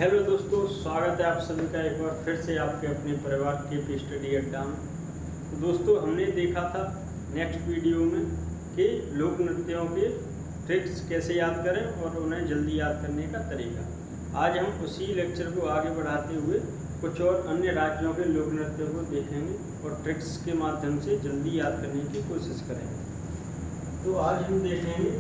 Hello दोस्तों, स्वागत है आप सभी का एक बार फिर से आपके अपने परिवार के स्टडी अड्डा में। तो दोस्तों, हमने देखा था नेक्स्ट वीडियो में कि लोक नृत्यों के ट्रिक्स कैसे याद करें और उन्हें जल्दी याद करने का तरीका। आज हम उसी लेक्चर को आगे बढ़ाते हुए कुछ और अन्य राज्यों के लोक नृत्यों को देखेंगे और ट्रिक्स के माध्यम से जल्दी याद करने की कोशिश करेंगे। तो आज हम देखेंगे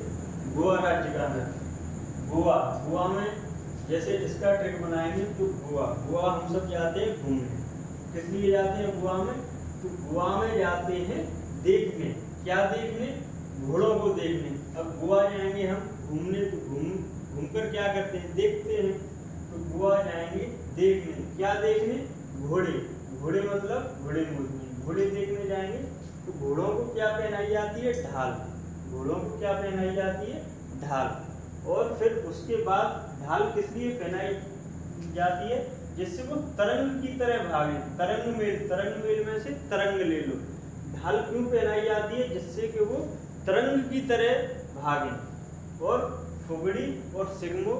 गोवा राज्य का नृत्य। गोवा में जैसे इसका ट्रिक बनाएंगे तो गोवा हम सब जाते हैं घूमने। किस लिए जाते हैं गोवा में? तो गोवा में जाते हैं देखने। क्या देखने? घोड़ों को देखने। अब गोवा जाएंगे हम घूमने, तो घूमकर क्या करते हैं? देखते हैं। तो गोवा जाएंगे देखने। क्या देखने? घोड़े मतलब घोड़े बोलते, घोड़े देखने जाएंगे। तो घोड़ों को क्या पहनाई जाती है? ढाल। घोड़ों को क्या पहनाई जाती है? ढाल। और फिर उसके बाद ढाल किस लिए पहनाई जाती है? जिससे वो तरंग की तरह भागे। तरंग मेल में से तरंग ले लो। ढाल क्यों पहनाई जाती है? जिससे कि वो तरंग की तरह भागे। और फुगड़ी और सिग्मो,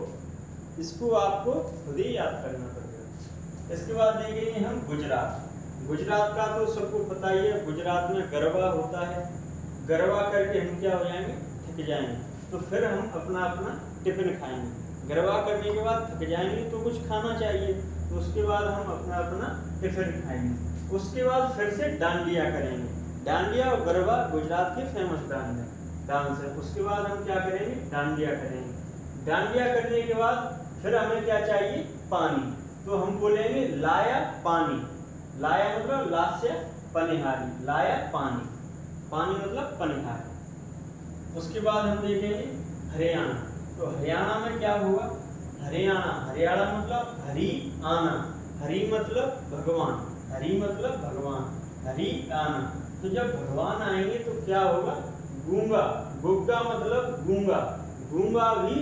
इसको आपको खुद ही याद करना पड़ेगा। इसके बाद देखेंगे हम गुजरात का तो सबको पता ही है। गुजरात में गरबा होता है। गरबा करके हम क्या हो जाएंगे? थक जाएंगे। तो फिर हम अपना टिफिन खाएंगे। गरबा करने के बाद थक जाएंगे तो कुछ खाना चाहिए, तो उसके बाद हम अपना टिफिन खाएंगे। उसके बाद फिर से डांडिया करेंगे। डांडिया और गरबा गुजरात के फेमस डांस है। उसके बाद हम क्या करेंगे? डांडिया करेंगे। डांडिया करने के बाद फिर हमें क्या चाहिए? पानी। तो हम बोलेंगे लाया पानी। लाया मतलब लास्य पनिहारी, लाया पानी। पानी मतलब पनिहारी। उसके बाद हम देखेंगे हरियाणा। तो हरियाणा में क्या होगा? हरियाणा मतलब हरि आना। हरि मतलब भगवान, हरि मतलब भगवान, हरि आना। तो जब भगवान आएंगे तो क्या होगा? गूंगा। गुग्गा मतलब गूंगा। गूंगा भी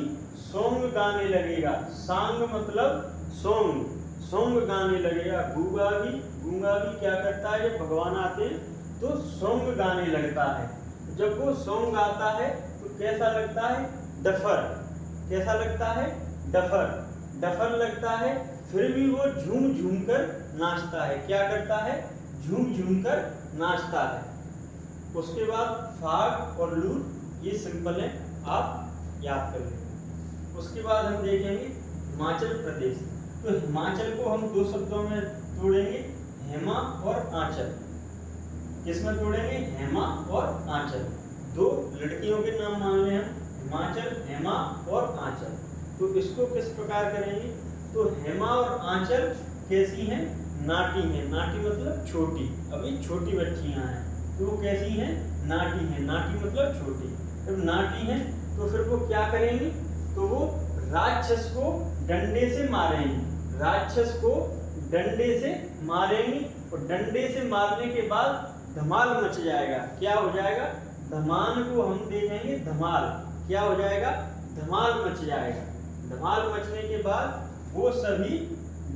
सॉन्ग गाने लगेगा। सांग मतलब सॉन्ग गाने लगेगा। गूंगा भी क्या करता है? जब भगवान आते हैं तो सॉन्ग गाने लगता है। जब वो सॉन्ग आता है तो कैसा लगता है? डफर। कैसा लगता है? डफर लगता है। फिर भी वो झूम कर नाचता है। क्या करता है? झूम कर नाचता है। उसके बाद फाग और लूर, ये सिंपल है, आप याद कर लेंगे। उसके बाद हम देखेंगे हिमाचल प्रदेश। तो हिमाचल को हम दो शब्दों में तोड़ेंगे, हेमा और आंचल। किसमें तोड़ेंगे? हेमा और आंचल। दो लड़कियों के नाम मान लें हम, हिमाचल, हेमा और आंचल। तो इसको किस प्रकार करेंगे? तो हेमा और आंचल कैसी हैं? नाटी हैं। नाटी मतलब छोटी, अभी छोटी बच्चियां हैं। तो वो कैसी हैं? नाटी हैं। नाटी मतलब छोटी। जब नाटी हैं तो फिर वो क्या करेंगी? तो वो राक्षस को डंडे से मारेंगी। राक्षस को डंडे से मारेंगी और डंडे से मारने के बाद धमाल मच जाएगा। क्या हो जाएगा? धमाल को हम देखेंगे धमाल। क्या हो जाएगा? धमाल मच जाएगा। धमाल मचने के बाद वो सभी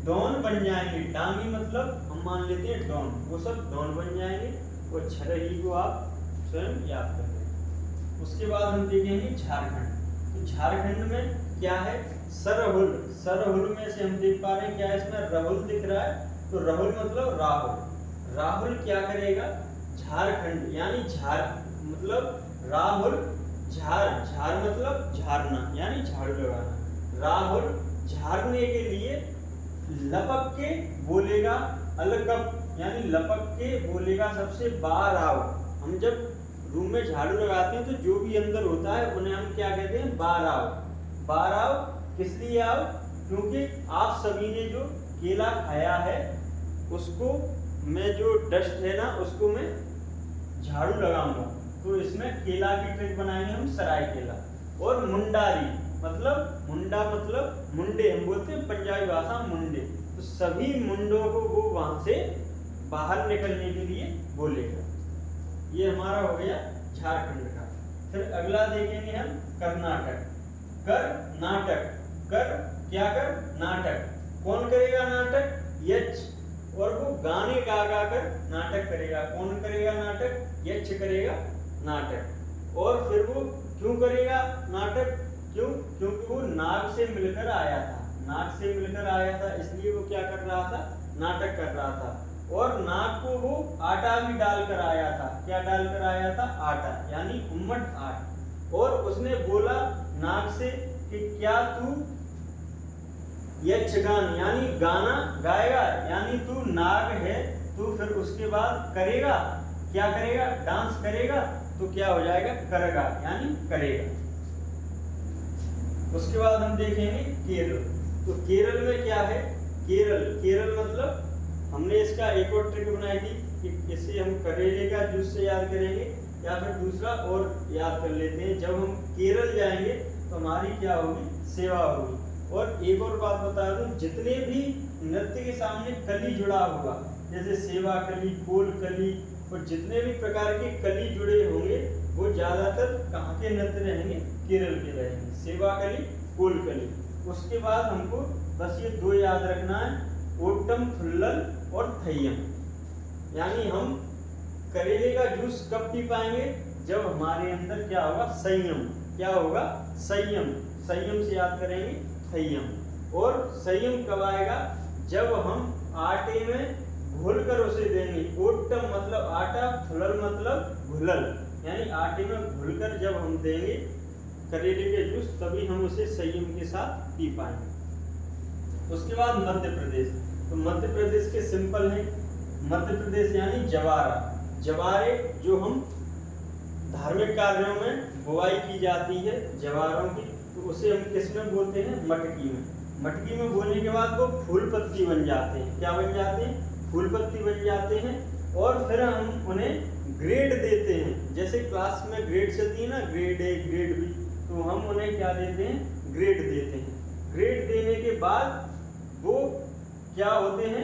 डॉन बन जाएंगे। डांगी मतलब हम मान लेते हैं डॉन। वो सब डॉन बन जाएंगे। और छरही को आप स्वयं याद कर लें। उसके बाद हम देखेंगे झारखंड। तो झारखंड में क्या है? सरहुल में से हम देख पा रहे हैं क्या इसमें राहुल दिख रहा है। तो राहुल मतलब राहुल। राहुल क्या करेगा? झारखंड यानी मतलब राहुल झार मतलब झाड़ना यानी झाड़ू लगाना। राहुल झाड़ने के लिए लपक के बोलेगा अलकप, यानी लपक के बोलेगा सबसे बाहर आओ। हम जब रूम में झाड़ू लगाते हैं तो जो भी अंदर होता है उन्हें हम क्या कहते हैं? बाहर आओ। बाहर आओ किस लिए आओ? क्योंकि आप सभी ने जो केला खाया है उसको मैं जो डस्ट है ना उसको मैं झाड़ू लगाऊंगा। तो इसमें केला की ट्रिक बनाएंगे हम, सराय केला। और मुंडारी मतलब मुंडा मतलब मुंडे, हम बोलते हैं पंजाबी भाषा मुंडे। तो सभी मुंडों को वो वहां से बाहर निकलने के लिए बोलेगा। ये हमारा हो गया झारखंड का। फिर अगला देखेंगे हम कर्नाटक। क्या कर? नाटक। कौन करेगा नाटक? यक्ष। और वो गाने गा कर नाटक करेगा। कौन करेगा नाटक? यक्ष करेगा नाटक। और फिर वो क्यों करेगा नाटक? क्योंकि वो नाग से मिलकर आया था। नाक से मिलकर आया था, इसलिए वो क्या कर रहा था, नाटक कर रहा था। और नाक को वो आटा भी डालकर आया था। क्या डालकर आया था, आटा, यानी उम्मट आट। और उसने बोला नाक से कि क्या तू यक्षगान यानी गाना गाएगा, यानी तू नाग है, तू फिर उसके बाद करेगा, क्या करेगा, डांस करेगा, तो क्या हो जाएगा, करेगा यानी करेगा। उसके बाद हम देखेंगे केरल। तो केरल में क्या है, केरल मतलब हमने इसका एक और ट्रिक बनाई थी कि इससे हम करेले का जूस से याद करेंगे, या फिर दूसरा और याद कर लेते हैं। जब हम केरल जाएंगे तो हमारी क्या होगी, सेवा होगी। और एक और बात बता दूं, जितने भी नृत्य के सामने कली जुड़ा होगा, जैसे सेवा कली, कोल कली, और जितने भी प्रकार के कली जुड़े होंगे वो ज्यादातर कहाँ के नृत्य रहेंगे, केरल के रहेंगे, सेवा कली, कोल कली। उसके बाद हमको बस ये दो याद रखना है, ओट्टम थुल्लल और थय्यम। यानी हम करेले का जूस कब पी पाएंगे, जब हमारे अंदर क्या होगा, संयम। क्या होगा, संयम। संयम से याद करेंगे थय्यम। और संयम कब आएगा, जब हम आटे में घोलकर उसे देंगे। ओट्टम मतलब आटा, थुल्लल मतलब घुलल, यानी आटे में घुलकर जब हम देंगे करेले के जूस, तभी हम उसे संयम के साथ पी पाएंगे। उसके बाद मध्य प्रदेश। तो मध्य प्रदेश के सिंपल हैं, मध्य प्रदेश यानी जवारा। जवारे जो हम धार्मिक कार्यों में बुआई की जाती है जवारों की, तो उसे हम किस में बोलते हैं, मटकी में। मटकी में बोने के बाद वो फूल पत्ती बन जाते हैं। क्या बन जाते हैं, फूल पत्ती बन जाते हैं। और फिर हम उन्हें ग्रेड देते हैं, जैसे क्लास में ग्रेड चलती है ना, ग्रेड ए, ग्रेड बी, तो हम उन्हें क्या देते हैं, ग्रेड देते हैं। ग्रेड देने के बाद वो क्या होते हैं,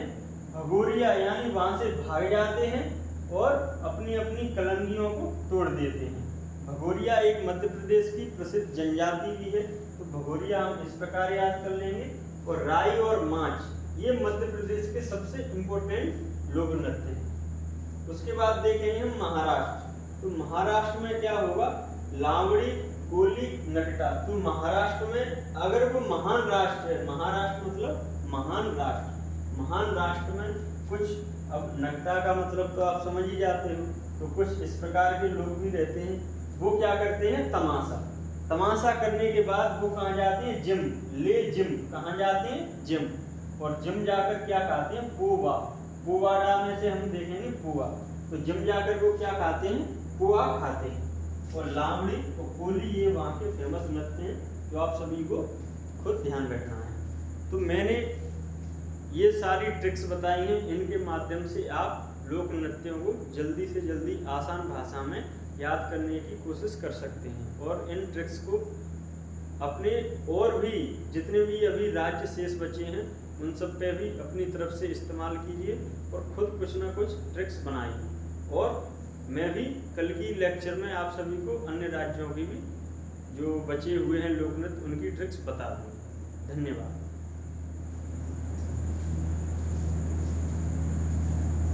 भगोरिया, यानी वहां से भाग जाते हैं और अपनी अपनी कलंगियों को तोड़ देते हैं। भगोरिया एक मध्य प्रदेश की प्रसिद्ध जनजाति भी है, तो भगोरिया हम इस प्रकार याद कर लेंगे। और राई और माछ, ये मध्य प्रदेश के सबसे इम्पोर्टेंट लोक नृत्य हैं। उसके बाद देखेंगे हम महाराष्ट्र। तो महाराष्ट्र में क्या होगा, लावड़ी, कोली, नकटा। तो महाराष्ट्र में अगर वो महान राष्ट्र है, महाराष्ट्र मतलब महान राष्ट्र, महान राष्ट्र में कुछ, अब नकटा का मतलब तो आप समझ ही जाते हो, तो कुछ इस प्रकार के लोग भी रहते हैं। वो क्या करते हैं, तमाशा। तमाशा करने के बाद वो कहाँ जाते हैं, जिम, ले जिम, कहाँ जाते हैं, जिम। और जिम जाकर क्या खाते हैं, पोवा। पोवा डालने से हम देखेंगे पोवा। तो जिम जाकर वो क्या खाते हैं, पोहा खाते हैं। और लावड़ी और कोली ये वहाँ के फेमस नृत्य हैं, जो आप सभी को खुद ध्यान रखना है। तो मैंने ये सारी ट्रिक्स बताई हैं, इनके माध्यम से आप लोक नृत्यों को जल्दी से जल्दी आसान भाषा में याद करने की कोशिश कर सकते हैं। और इन ट्रिक्स को अपने और भी जितने भी अभी राज्य शेष बचे हैं उन सब पे भी अपनी तरफ से इस्तेमाल कीजिए और खुद कुछ ना कुछ ट्रिक्स बनाइए। और मैं भी कल की लेक्चर में आप सभी को अन्य राज्यों की भी जो बचे हुए हैं लोक नृत्य उनकी ट्रिक्स बता दूँ। धन्यवाद।